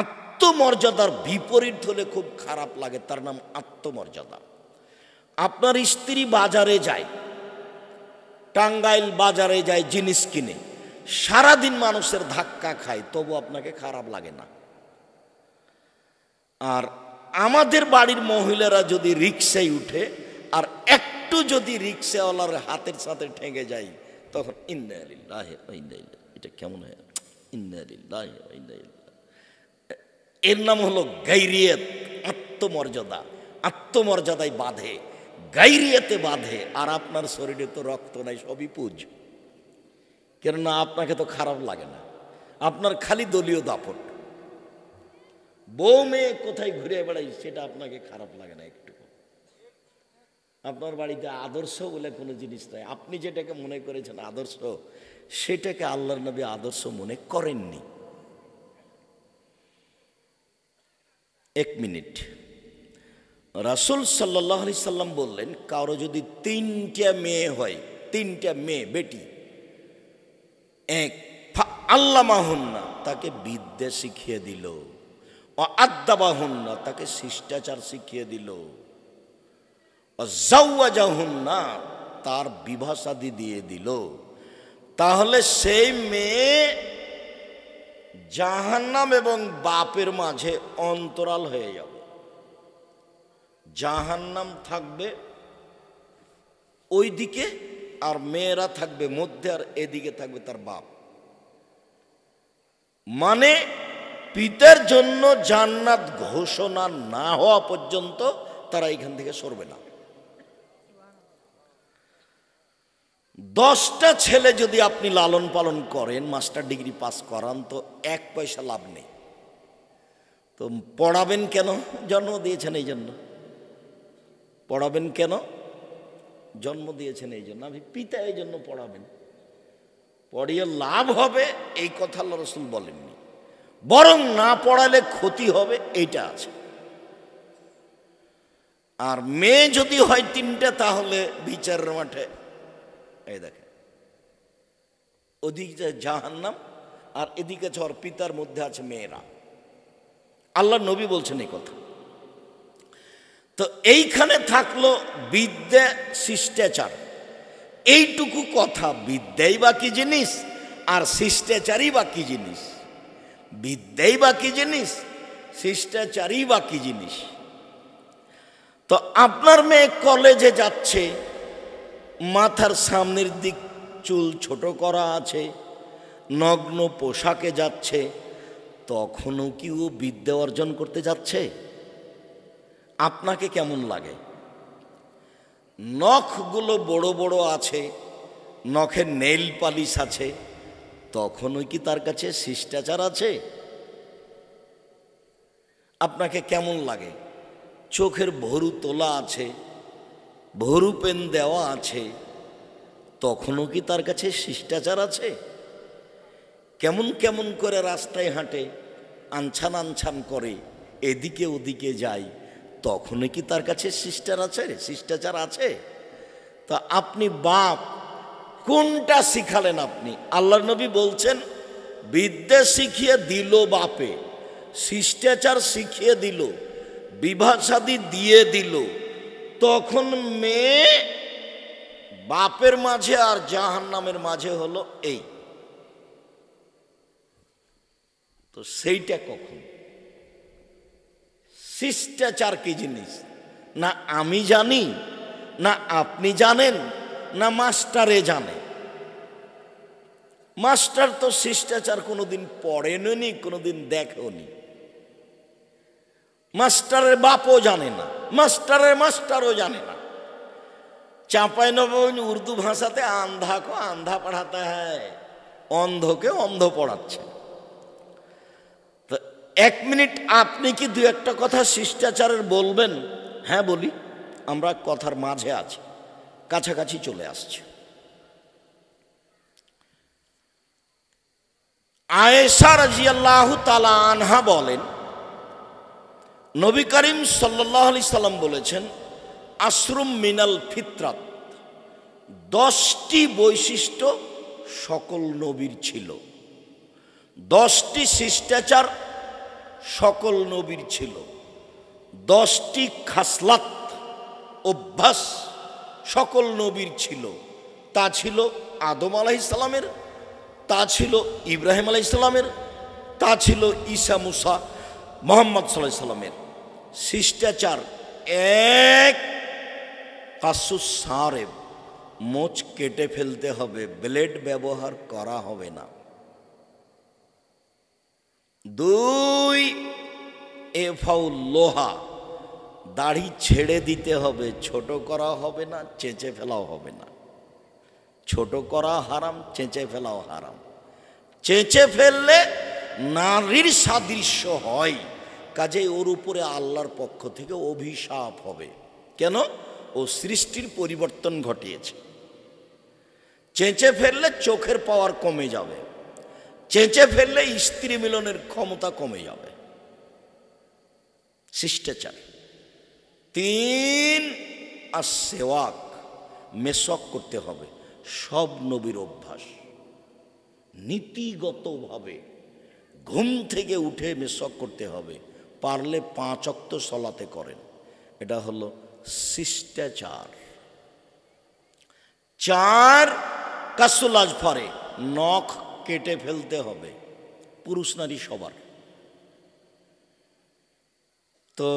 আত্মমর্যাদার বিপরীত হলে খুব খারাপ লাগে, তার নাম আত্মমর্যাদা। আপনার স্ত্রী বাজারে যায়, টাঙ্গাইল বাজারে যায় জিনিস কিনে, সারাদিন মানুষের ধাক্কা খায়, তবু আপনাকে খারাপ লাগে না। আর আমাদের বাড়ির মহিলারা যদি রিক্সায় উঠে আর একটু যদি রিক্সাওয়ালার হাতের সাথে ঠেঙে যায়, তখন ইন্না লিল্লাহি ওয়া ইন্না ইলাইহি, এটা কেমন হয়, ইন্না লিল্লাহি ওয়া ইন্না ইলাইহি। এর নাম হলো গায়রিয়ত, আত্মমর্যাদা। আত্মমর্যাদায় বাঁধে, গায়রিয়তে বাঁধে। আর আপনার শরীরে তো রক্ত নাই, সবই পুজ, কেননা আপনাকে তো খারাপ লাগে না, আপনার খালি দলীয় দাপট। বউ মেয়ে কোথায় ঘুরে বেড়াই সেটা আপনাকে খারাপ লাগে না একটু। আপনার বাড়িতে আদর্শ বলে কোনো জিনিস নাই। আপনি যেটাকে মনে করেছেন আদর্শ, সেটাকে আল্লাহর নবী আদর্শ মনে করেননি। এক মিনিট, রাসূল সাল্লাল্লাহু আলাইহি সাল্লাম বললেন, কারো যদি 3টা মেয়ে হয়, 3টা মেয়ে বেটি, এক আল্লামাহুন্না, তাকে বিদ্যা শিখিয়ে দিল, ও আদ্দাবাহুন্না, তাকে শিষ্টাচার শিখিয়ে দিল, ও জাওয়াজাহুন্না, তার বিবাহ শাদী দিয়ে দিল, তাহলে সেই মেয়ে জাহান্নাম এবং বাপের মাঝে অন্তরাল হয়ে যাবে। জাহান্নাম থাকবে ওই দিকে আর মেয়েরা থাকবে মধ্যে, আর এদিকে থাকবে তার বাপ। মানে পিতার জন্য জান্নাত ঘোষণা না হওয়া পর্যন্ত তারা এখান থেকে সরবে না। 10টা ছেলে যদি আপনি লালন পালন করেন, মাস্টার ডিগ্রি পাস করান, তো 1 পয়সা লাভ নেই। তো পড়াবেন কেন? জন্ম দিয়েছেন এই জন্য। পড়াবেন কেন? জন্ম দিয়েছেন এই জন্য। আপনি পিতা, এই জন্য পড়াবেন। পড়িয়ে লাভ হবে এই কথা আল্লাহ রাসূল বলেননি, বরং না পড়ালে ক্ষতি হবে এইটা আছে। আর মেয়ে যদি হয় 3টা, তাহলে বিচারের মাঠে এই দেখেন, ওদিকে জাহান্নাম আর এদিকে ওর পিতার মধ্যে আছে মেয়েরা। আল্লাহ নবী বলছেন এই কথা। তো এইখানে থাকলো বিদ্যা শিষ্টাচার, এইটুকু কথা। বিদ্যাই বা কি জিনিস আর শিষ্টাচারই বা কি জিনিস? বিদ্যাই বা কি জিনিস, শিষ্টাচারই বা কি জিনিস? তো আপনার মেয়ে কলেজে যাচ্ছে, মাথার সামনের দিক চুল ছোট করা আছে, নগ্ন পোশাকে যাচ্ছে, তখনও কি ও বিদ্যা অর্জন করতে যাচ্ছে? আপনাকে কেমন লাগে? নখগুলো বড় বড় আছে, নখের নেইল পালিশ আছে, তখনও কি তার কাছে শিষ্টাচার আছে? আপনাকে কেমন লাগে? চোখের ভরু তোলা আছে, ভরু পেন দেওয়া আছে, তখনও কি তার কাছে শিষ্টাচার আছে? কেমন কেমন করে রাস্তায় হাঁটে, আনছান আনছান করে, এদিকে ওদিকে যায়, তখনও কি তার কাছে শিষ্টাচার আছে? তা আপনি বাপ, কোনটা শিখালেন আপনি? আল্লাহর নবী বলছেন, বিদ্যা শিখিয়ে দিল বাপে, শিষ্টাচার শিখিয়ে দিল, বিবাহ শাদী দিয়ে দিল, তখন মেয়ে বাপের মাঝে আর জাহান্নামের মাঝে হলো এই। তো সেইটা কখন? শিষ্টাচার কি জিনিস না আমি জানি, না আপনি জানেন, না মাস্টারে জানে। মাস্টার তো শিষ্টাচার কোনোদিন পড়েনি, কোনোদিন দেখেনি। মাস্টারের বাপও জানে না, মাস্টারের মাস্টারও জানে না। চাঁপাইনবাবগঞ্জ উর্দু ভাষাতে আন্ধা কো আন্ধা পড়াতে হ্যায়, অন্ধকে অন্ধ পড়াচ্ছে। তো 1 মিনিট আপনি কি 2-একটা কথা শিষ্টাচারের বলবেন? হ্যাঁ বলি, আমরা কথার মাঝে আছি, কাছাকাছি চলে আসছে। আয়েশা রাদিয়াল্লাহু তাআলা আনহা বলেন, নবী করিম সাল্লাল্লাহু আলাইহি সাল্লাম বলেছেন, আশরুম মিনাল ফিতরাত, 10টি বৈশিষ্ট্য সকল নবীর ছিল, 10টি শিষ্টাচার সকল নবীর ছিল। 10টি খাসলাত অভ্যাস সকল নবীর ছিল। তা ছিল আদম আলাইহিস সালামের, তা ছিল ইব্রাহিম আলাইহিস সালামের, তা ছিল ঈসা মুসা মুহাম্মদ সাল্লাল্লাহু আলাইহি সাল্লামের। শিষ্টাচার এক, কাসুস সারেব, মোচ কেটে ফেলতে হবে, ব্লেড ব্যবহার করা হবে না। 2, এফাউল লোহা, দাড়ি ছেড়ে দিতে হবে, ছোট করা হবে না, চেঁচে ফেলাও হবে না। ছোট করা হারাম, চেঁচে ফেলাও হারাম। চেঁচে ফেললে নারীর সাদৃশ্য হয়, কাজেই ওর উপরে আল্লাহর পক্ষ থেকে অভিশাপ হবে। কেন? ও সৃষ্টির পরিবর্তন ঘটিয়েছে। চেঁচে ফেললে চোখের পাওয়ার কমে যাবে, চেঁচে ফেললে স্ত্রী মিলনের ক্ষমতা কমে যাবে। শিষ্টাচার। 3, আর সেওয়াক, মেসওয়াক করতে হবে। সব নবীর অভ্যাস, নীতিগতভাবে ঘুম থেকে উঠে মেসওয়াক করতে হবে। পারলে 5 ওয়াক্ত সলাতে করেন, এটা হলো শিষ্টাচার। 4, কাসুল আজফারে, নখ কেটে ফেলতে হবে, পুরুষ নারী সবার। তো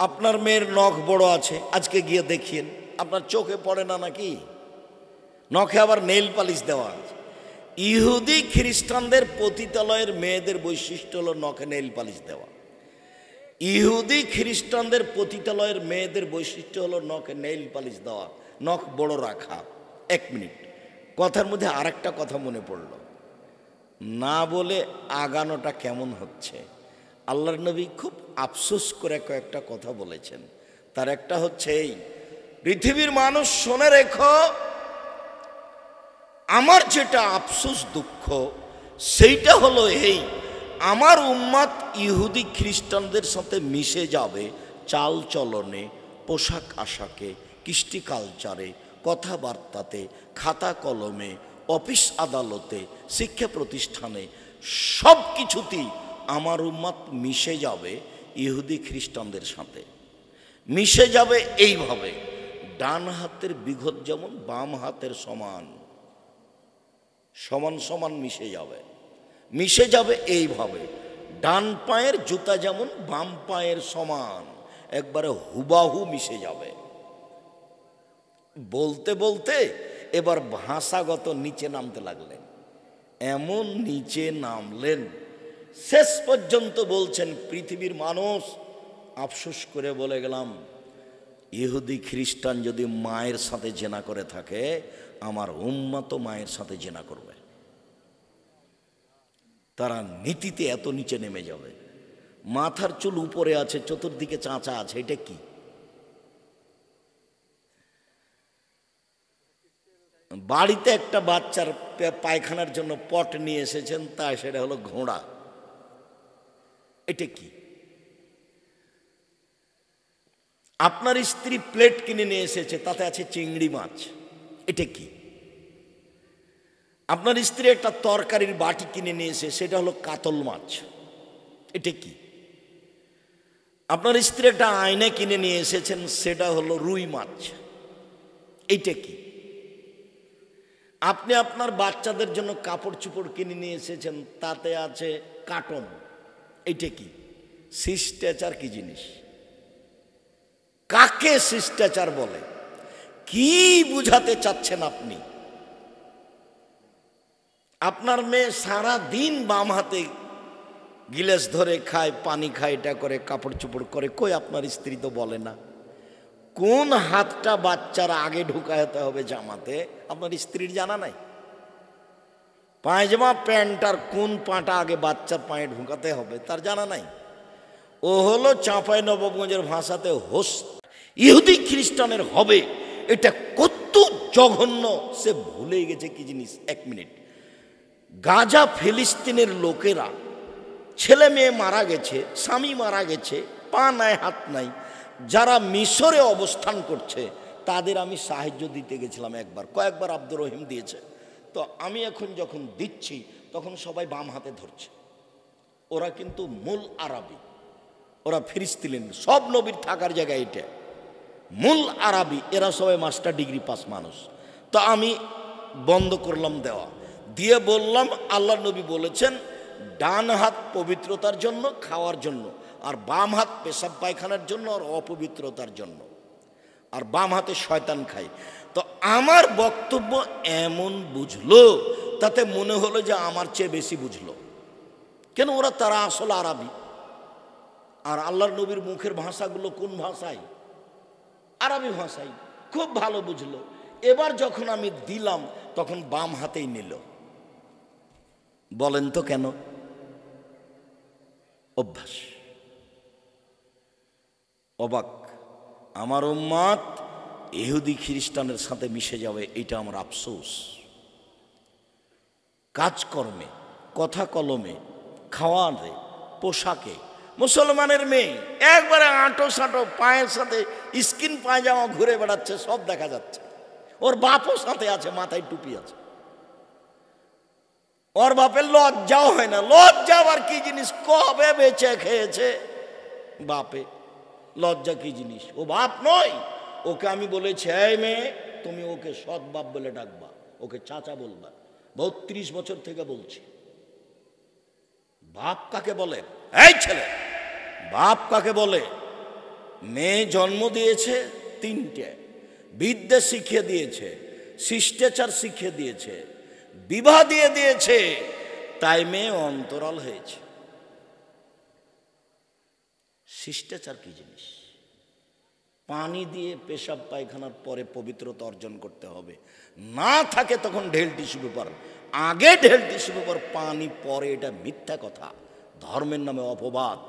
আপনার মেয়ের নখ বড় আছে, আজকে গিয়ে দেখিয়েন, আপনার চোখে পড়ে না নাকি? নখে আবার নেইল পালিশ দেওয়া আছে। ইহুদি খ্রিস্টানদের পতিতালয়ের মেয়েদের বৈশিষ্ট্য হলো নখে নেইল পালিশ দেওয়া। ইহুদি খ্রিস্টানদের পতিতালয়ের মেয়েদের বৈশিষ্ট্য হলো নখে নেইল পালিশ দেওয়া, নখ বড় রাখা। 1 মিনিট, কথার মধ্যে আরেকটা কথা মনে পড়ল, না বলে আগানোটা কেমন হচ্ছে। আল্লাহর নবী খুব আফসোস করে কয়েকটা কথা বলেছেন। তার একটা হচ্ছে এই, পৃথিবীর মানুষ শুনে রেখো, আমার যেটা আফসোস দুঃখ সেইটা হলো এই, আমার উম্মাত ইহুদি খ্রিস্টানদের সাথে মিশে যাবে চাল চলনে, পোশাক আশাকে, কৃষ্টি কালচারে, কথাবার্তাতে, খাতা কলমে, অফিস আদালতে, শিক্ষা প্রতিষ্ঠানে, সব কিছুতেই আমার উম্মাত মিশে যাবে ইহুদি খ্রিস্টানদের সাথে। মিশে যাবে এইভাবে, ডান হাতের বিঘত যেমন বাম হাতের সমান, সমান সমান মিশে যাবে। মিশে যাবে এইভাবে, ডান পায়ের জুতা যেমন বাম পায়ের সমান, একবারে হুবাহু মিশে যাবে। বলতে বলতে এবার ভাষাগত নিচে নামতে লাগলেন, এমন নিচে নামলেন, শেষ পর্যন্ত বলছেন, পৃথিবীর মানুষ, আফসোস করে বলে গেলাম, ইহুদি খ্রিস্টান যদি মায়ের সাথে জেনা করে থাকে, আমার উম্মত মায়ের সাথে জেনা করবে। তারা নীতিতে এত নিচে নেমে যাবে। মাথার চুল উপরে আছে, চতুর্দিকে চাঁচা আছে, এটা কি? বাড়িতে একটা বাচ্চার পায়খানার জন্য পট নিয়ে এসেছেন, তা সেটা হলো ঘোড়া, এটা কি? আপনার স্ত্রী প্লেট কিনে নিয়ে এসেছে, তাতে আছে চিংড়ি মাছ, এটা কি? আপনার স্ত্রী একটা তরকারির বাটি কিনে নিয়ে এসে, সেটা হলো কাতল মাছ, এটা কি? আপনার স্ত্রী একটা আয়না কিনে নিয়ে এসেছেন, সেটা হলো রুই মাছ, এইটা কি? আপনি আপনার বাচ্চাদের জন্য কাপড় চোপড় কিনে নিয়ে এসেছেন, তাতে আছে কাটন, এইটা কি? শিষ্টাচার কি জিনিস? কাকে শিষ্টাচার বলে? কি বুঝাতে চাচ্ছেন আপনি? আপনার মেয়ে সারা দিন বাম হাতে গিলাস ধরে খায়, পানি খায়, এটা করে, কাপড় চোপড় করে, কই আপনার স্ত্রী তো বলে না। কোন হাতটা বাচ্চার আগে ঢুকাতে হবে জামাতে, আপনার স্ত্রীর জানা নাই? পায়জামা প্যান্টার কোন পাটা আগে বাচ্চার পায়ে ঢুকাতে হবে, তার জানা নাই? ও হলো চাঁপাই নবাবগঞ্জের ভাষাতে হোস। ইহুদি খ্রিস্টানের হবে, এটা কত জঘন্য সে ভুলে গেছে কি জিনিস। 1 মিনিট, গাজা ফিলিস্তিনের লোকেরা, ছেলে মেয়ে মারা গেছে, স্বামী মারা গেছে, পা নাই হাত নাই, যারা মিশরে অবস্থান করছে, তাদের আমি সাহায্য দিতে গেছিলাম একবার, কয়েকবার আব্দুর রহিম দিয়েছে। তো আমি এখন যখন দিচ্ছি, তখন সবাই বাম হাতে ধরছে, ওরা কিন্তু মূল আরবি, ওরা ফিলিস্তিন, সব নবীর থাকার জায়গা এটা মূল আরবি, এরা সবাই মাস্টার ডিগ্রি পাস মানুষ। তো আমি বন্ধ করলাম দেওয়া, দিয়ে বললাম আল্লাহ নবী বলেছেন ডান হাত পবিত্রতার জন্য, খাওয়ার জন্য, আর বাম হাত পেশাব পায়খানার জন্য আর অপবিত্রতার জন্য, আর বাম হাতে শয়তান খায়। তো আমার বক্তব্য এমন বুঝলো, তাতে মনে হলো যে আমার চেয়ে বেশি বুঝলো। কেন? তারা আসলে আরবি, আর আল্লাহর নবীর মুখের ভাষাগুলো কোন ভাষায়? আরবি ভাষায়, খুব ভালো বুঝলো। এবার যখন আমি দিলাম তখন বাম হাতেই নিল। বলেন তো কেন? অভ্যাস। অবাক, আমার উম্মত ইহুদি খ্রিস্টানের সাথে মিশে যাবে, এটা আমার আফসোস। কাজকর্মে, কথা কলমে, খাওয়াতে, পোশাকে মুসলমানের মেয়ে একবারে আঁটো সাঁটো, পায়ের সাথে স্কিন পায়জামা ঘুরে বেড়াচ্ছে, সব দেখা যাচ্ছে। ওর বাপও সাথে আছে, মাথায় টুপি আছে। ওর বাপের লজ্জাও হয় না। লজ্জা আবার কি জিনিস? কবে বেঁচে খেয়েছে বাপে, লজ্জা কি জিনিস? ও বাপ নয়। ওকে আমি বলেছি, এই মেয়ে তুমি ওকে সৎ বাপ বলে ডাকবা, ওকে চাচা বলবা। 32 বছর থেকে বলছি। বাপ কাকে বলে? এই ছেলে, বাপ কাকে বলে? মেয়ে জন্ম দিয়েছে 3টে, বিদ্যা শিখিয়ে দিয়েছে, শিষ্টাচার শিখিয়ে দিয়েছে, বিবাহ দিয়ে দিয়েছে, তাই মেয়ে অন্তরাল হয়েছে। শিষ্টাচার কি জিনিস? পানি দিয়ে পেশাব পায়খানার পরে পবিত্রতা অর্জন করতে হবে। না থাকে তখন ঢেল টিস্যু পেপার, আগে ঢেল টিস্যু পেপার, পানি পরে, এটা মিথ্যা কথা, ধর্মের নামে অপবাদ।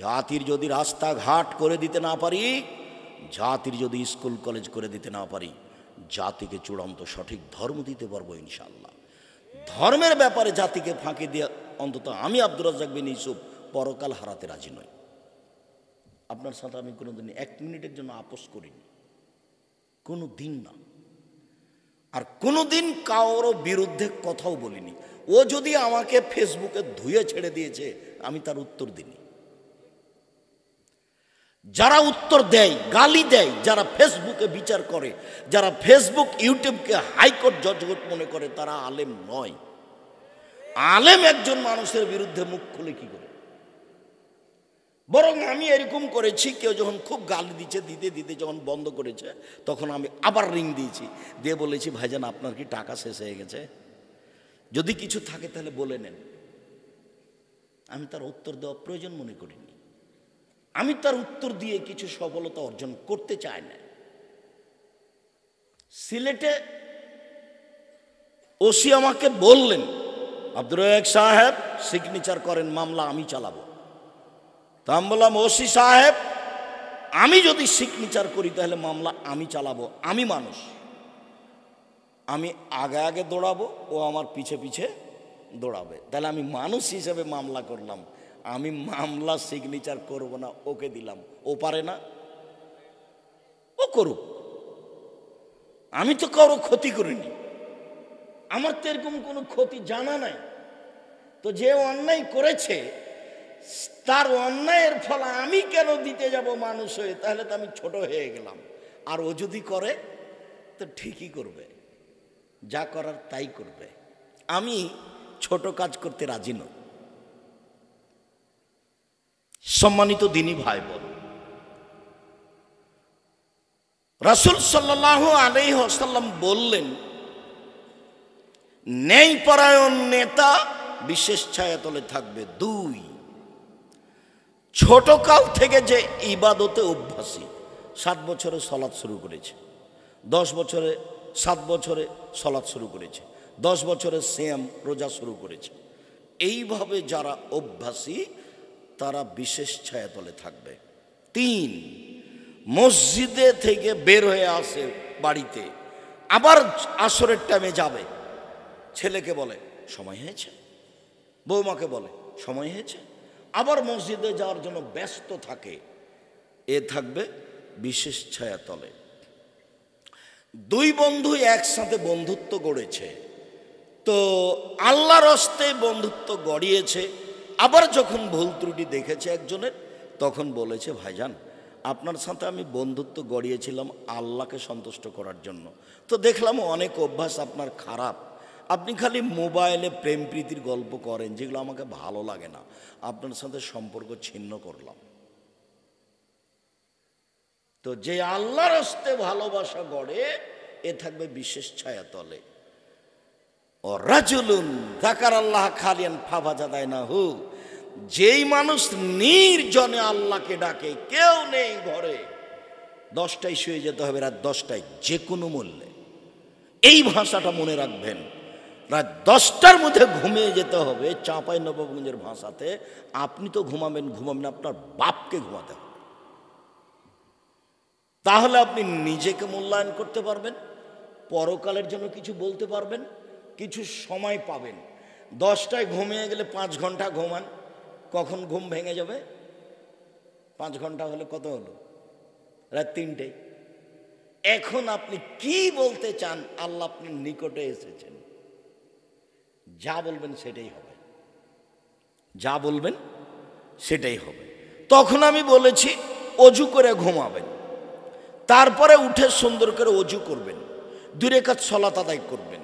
জাতির যদি রাস্তাঘাট করে দিতে না পারি, জাতির যদি স্কুল কলেজ করে দিতে না পারি, জাতিকে চূড়ান্ত সঠিক ধর্ম দিতে পারবো ইনশাআল্লাহ। ধর্মের ব্যাপারে জাতিকে ফাঁকি দিয়ে অন্তত আমি আব্দুর রাজ্জাক বিন ইউসুফ পরকাল হারাতে রাজি নই। আপনার সাথে আমি কোনোদিন 1 মিনিটের জন্য আপোষ করিনি, কোনো দিন না। আর কোনোদিন কারোর বিরুদ্ধে কথাও বলিনি। ও যদি আমাকে ফেসবুকে ধুয়ে ছেড়ে দিয়েছে, আমি তার উত্তর দিইনি। যারা উত্তর দেয়, গালি দেয়, যারা ফেসবুকে বিচার করে, যারা ফেসবুক ইউটিউবকে হাইকোর্ট জজকোর্ট মনে করে, তারা আলেম নয়। আলেম একজন মানুষের বিরুদ্ধে মুখ খুলে কি করে? বরং আমি এরকম করেছি, কেউ যখন খুব গালি দিচ্ছে, দিতে দিতে যখন বন্ধ করেছে, তখন আমি আবার রিং দিয়েছি, দিয়ে বলেছি, ভাইজান আপনার কি টাকা শেষ হয়ে গেছে? যদি কিছু থাকে তাহলে বলে নেন। আমি তার উত্তর দেওয়া প্রয়োজন মনে করিনি। আমি তার উত্তর দিয়ে কিছু সফলতা অর্জন করতে চাই না। সিলেটে ওসি আমাকে বললেন, আব্দুর রাজ্জাক সাহেব সিগনেচার করেন, মামলা আমি চালাবো। তা আমি বললাম, ওসি সাহেব আমি যদি সিগনেচার করি তাহলে মামলা আমি চালাবো, আমি মানুষ, আমি আগে আগে দৌড়াবো, ও আমার পিছে পিছে দৌড়াবে, তাহলে আমি মানুষ হিসেবে মামলা করলাম। আমি মামলা সিগনেচার করব না, ওকে দিলাম। ও পারে না, ও করুক, আমি তো কারো ক্ষতি করিনি, আমার তো এরকম কোনো ক্ষতি জানা নাই। তো যে অন্যায় করেছে তার অন্যায়ের ফল আমি কেন দিতে যাব মানুষ হয়ে? তাহলে তো আমি ছোট হয়ে গেলাম। আর ও যদি করে তো ঠিকই করবে, যা করার তাই করবে। আমি ছোট কাজ করতে রাজি নই। সম্মানিত দ্বীনি ভাই বোন, রাসূল সাল্লাল্লাহু আলাইহি ওয়াসাল্লাম বললেন, ন্যায়পরায়ণ নেতা বিশেষ ছায়াতলে থাকবে। 2, ছোটকাল থেকে যে ইবাদতে অভ্যাসী, 7 বছরে সালাত শুরু করেছে, 10 বছরে 7 বছরে সালাত শুরু করেছে, 10 বছরে সিয়াম রোজা শুরু করেছে, এইভাবে যারা অভ্যাসী তারা বিশেষ ছায়াতলে থাকবে। 3, মসজিদে থেকে বের হয়ে আসে বাড়িতে, আবার আসরের টাইমে যাবে, ছেলেকে বলে সময় হয়েছে, বৌমাকে বলে সময় হয়েছে, আবার মসজিদে যাওয়ার জন্য ব্যস্ত থাকে, এ থাকবে বিশেষ ছায়াতলে। 2 বন্ধু একসাথে বন্ধুত্ব গড়েছে, তো আল্লাহর হস্তে বন্ধুত্ব গড়িয়েছে। আবার যখন ভুল ত্রুটি দেখেছে একজনের, তখন বলেছে ভাইজান আপনার সাথে আমি বন্ধুত্ব গড়িয়েছিলাম আল্লাহকে সন্তুষ্ট করার জন্য, তো দেখলাম অনেক অভ্যাস আপনার খারাপ, আপনি খালি মোবাইলে প্রেম প্রীতির গল্প করেন যেগুলো আমাকে ভালো লাগে না, আপনার সাথে সম্পর্ক ছিন্ন করলাম। তো যে আল্লাহর হস্তে ভালোবাসা গড়ে এ থাকবে বিশেষ ছায়াতলে। ও রাজুলুন যাকারাল্লাহ খালিয়ান ফাওয়াজাদাইনাহু, যেই মানুষ নির্জনে আল্লাহকে ডাকে, কেউ নেই ঘরে, 10টায় শুয়ে যেতে হবে, রাত 10টায় যে কোনো মূল্যে। এই ভাষাটা মনে রাখবেন, রাত 10টার মধ্যে ঘুমিয়ে যেতে হবে। চাঁপাই নবাবগঞ্জের ভাষাতে আপনি তো ঘুমাবেন, আপনার বাপকে ঘুমাতে হবে। তাহলে আপনি নিজেকে মূল্যায়ন করতে পারবেন, পরকালের জন্য কিছু বলতে পারবেন, কিছু সময় পাবেন। 10টায় ঘুমিয়ে গেলে 5 ঘন্টা ঘুমান, কখন ঘুম ভেঙে যাবে? 5 ঘন্টা হলে কত হলো? রাত 3টে। এখন আপনি কি বলতে চান? আল্লাহ আপনার নিকটে এসেছেন, যা বলবেন সেটাই হবে, যা বলবেন সেটাই হবে। তখন আমি বলেছি অজু করে ঘুমাবেন, তারপরে উঠে সুন্দর করে অজু করবেন, 2 রাকাত সালাত আদায় করবেন।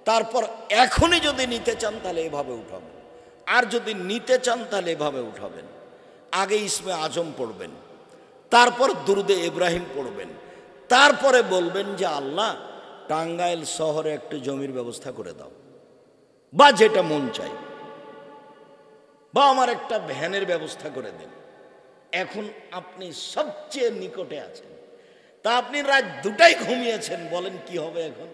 তারপর এখনই যদি নিতে চান তাহলে এভাবে উঠাবেন, আর যদি নিতে চান তাহলে এভাবে উঠাবেন। আগে ইসমে আজম পড়বেন, তারপর দুরুদে ইব্রাহিম পড়বেন, তারপরে বলবেন যে আল্লাহ টাঙ্গাইল শহরে একটু জমির ব্যবস্থা করে দাও, বা যেটা মন চাই, বা আমার একটা ভ্যানের ব্যবস্থা করে দেন। এখন আপনি সবচেয়ে নিকটে আছেন, তা আপনি রাত 2টায় ঘুমিয়েছেন, বলেন কি হবে এখন?